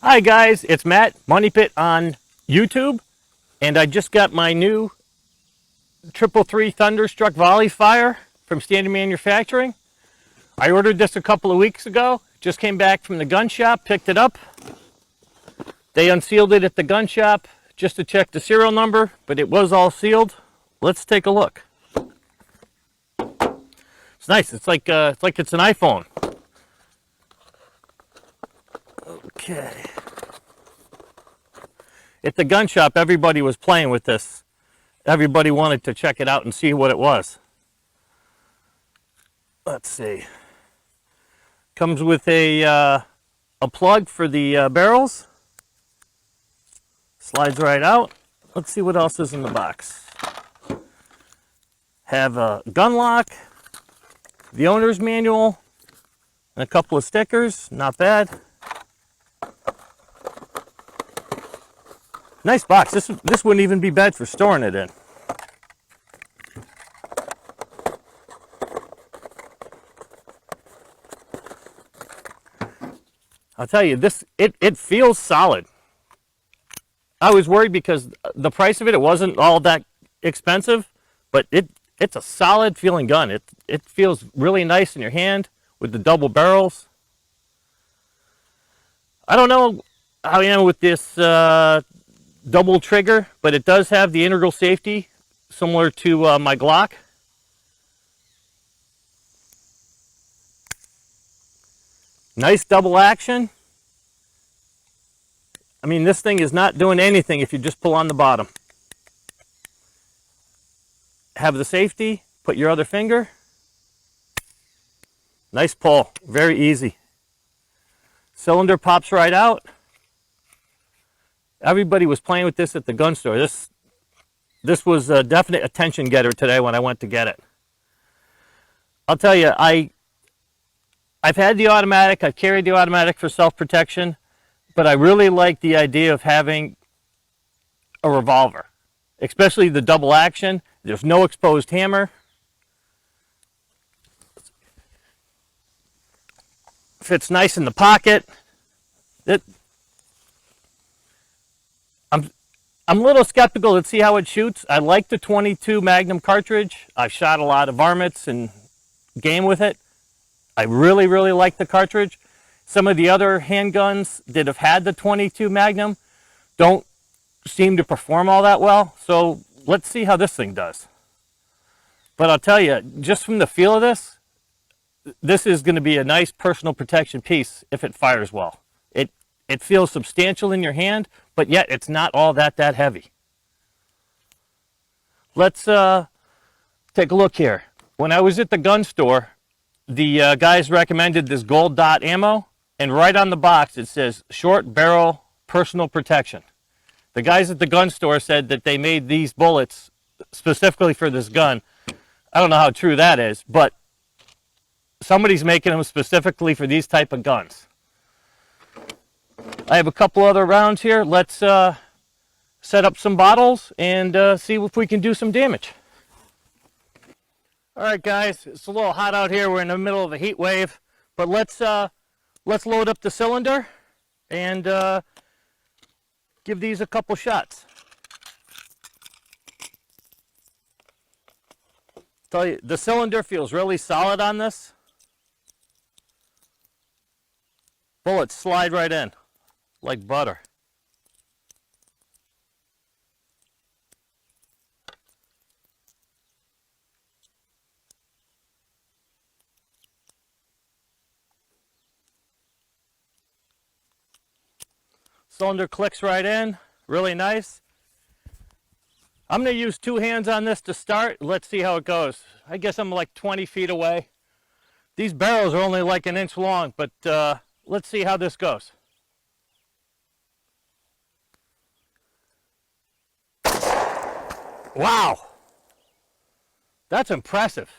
Hi guys, it's Matt, Money Pit on YouTube, and I just got my new 333 Thunderstruck volley fire from Standard Manufacturing. I ordered this a couple of weeks ago, just came back from the gun shop, picked it up. They unsealed it at the gun shop just to check the serial number, but it was all sealed. Let's take a look. It's nice, it's like it's an iPhone. Okay. At the gun shop, everybody was playing with this. Everybody wanted to check it out and see what it was. Let's see. Comes with a plug for the barrels. Slides right out. Let's see what else is in the box. Have a gun lock, the owner's manual, and a couple of stickers. Not bad. Nice box. This wouldn't even be bad for storing it in. I'll tell you, it feels solid. I was worried because the price of it wasn't all that expensive, but it's a solid feeling gun. It feels really nice in your hand with the double barrels. I don't know how I am with this double trigger, but it does have the integral safety similar to my Glock. Nice double action. I mean, this thing is not doing anything if you just pull on the bottom. Have the safety, put your other finger. Nice pull, very easy. Cylinder pops right out. Everybody was playing with this at the gun store. This was a definite attention getter today when I went to get it. I'll tell you, I've had the automatic, I've carried the automatic for self-protection, but I really like the idea of having a revolver, especially the double action. There's no exposed hammer. Fits nice in the pocket. I'm a little skeptical to see how it shoots. I like the 22 Magnum cartridge. I've shot a lot of varmints and game with it. I really, really like the cartridge. Some of the other handguns that have had the 22 Magnum don't seem to perform all that well. So let's see how this thing does. But I'll tell you, just from the feel of this, this is going to be a nice personal protection piece if it fires well. It feels substantial in your hand, but yet it's not all that heavy. Let's take a look here. When I was at the gun store, the guys recommended this gold dot ammo, and right on the box it says short barrel personal protection. The guys at the gun store said that they made these bullets specifically for this gun. I don't know how true that is, but somebody's making them specifically for these type of guns. I have a couple other rounds here. Let's set up some bottles and see if we can do some damage. All right, guys, it's a little hot out here. We're in the middle of a heat wave, but let's load up the cylinder and give these a couple shots. Tell you, the cylinder feels really solid on this. Bullets slide right in like butter. Cylinder clicks right in, really nice. I'm going to use two hands on this to start. Let's see how it goes. I guess I'm like 20 feet away. These barrels are only like an inch long, but let's see how this goes. Wow, that's impressive.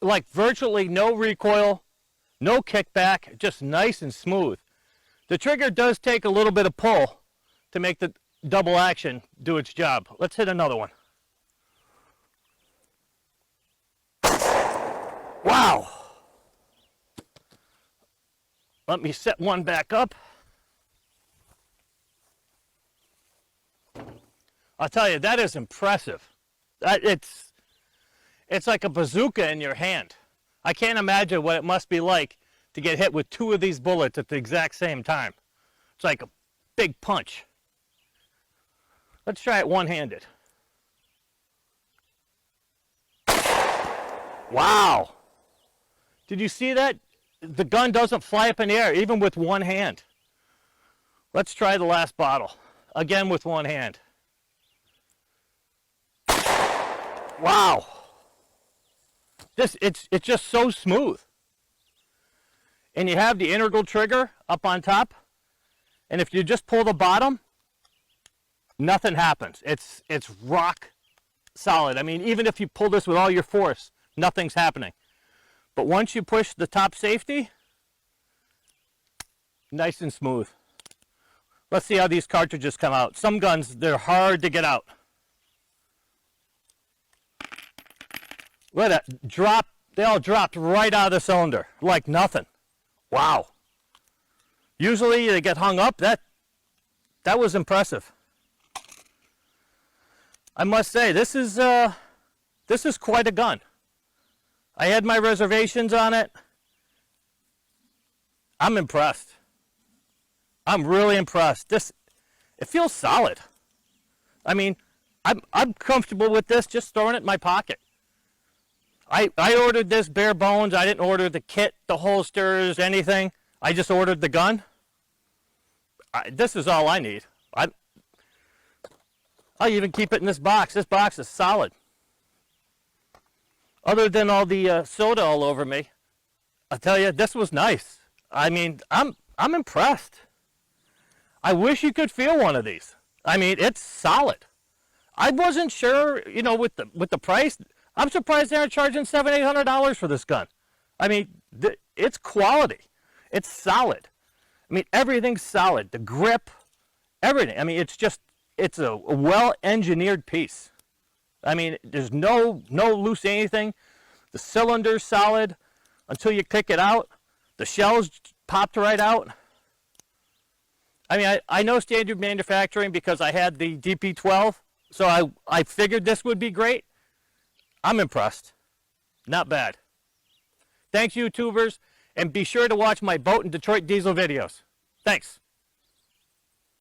Like virtually no recoil, no kickback, just nice and smooth. The trigger does take a little bit of pull to make the double action do its job. Let's hit another one. Wow. Let me set one back up. I'll tell you, that is impressive. It's like a bazooka in your hand. I can't imagine what it must be like to get hit with 2 of these bullets at the exact same time. It's like a big punch. Let's try it one-handed. Wow! Did you see that? The gun doesn't fly up in the air, even with one hand. Let's try the last bottle. Again with one hand. Wow! It's just so smooth. And you have the integral trigger up on top. And if you just pull the bottom, nothing happens. It's rock solid. I mean, even if you pull this with all your force, nothing's happening. But once you push the top safety, nice and smooth. Let's see how these cartridges come out. Some guns, they're hard to get out. Look at that drop. They all dropped right out of the cylinder like nothing. Wow. Usually they get hung up. That was impressive. I must say, this is quite a gun. I had my reservations on it. I'm impressed. I'm really impressed. It feels solid. I mean, I'm comfortable with this just throwing it in my pocket. I ordered this bare bones. I didn't order the kit, the holsters, anything. I just ordered the gun. This is all I need. I'll even keep it in this box. This box is solid. Other than all the soda all over me, I'll tell you, this was nice. I mean, I'm impressed. I wish you could feel one of these. I mean, it's solid. I wasn't sure, you know, with the price. I'm surprised they aren't charging $700-800 for this gun. I mean, it's quality. It's solid. I mean, everything's solid. The grip, everything. I mean, it's a well-engineered piece. I mean, there's no loose anything. The cylinder's solid until you kick it out. The shell's popped right out. I mean, I know standard manufacturing because I had the DP12, so I figured this would be great. I'm impressed. Not bad. Thanks, YouTubers, and be sure to watch my boat and Detroit diesel videos. Thanks.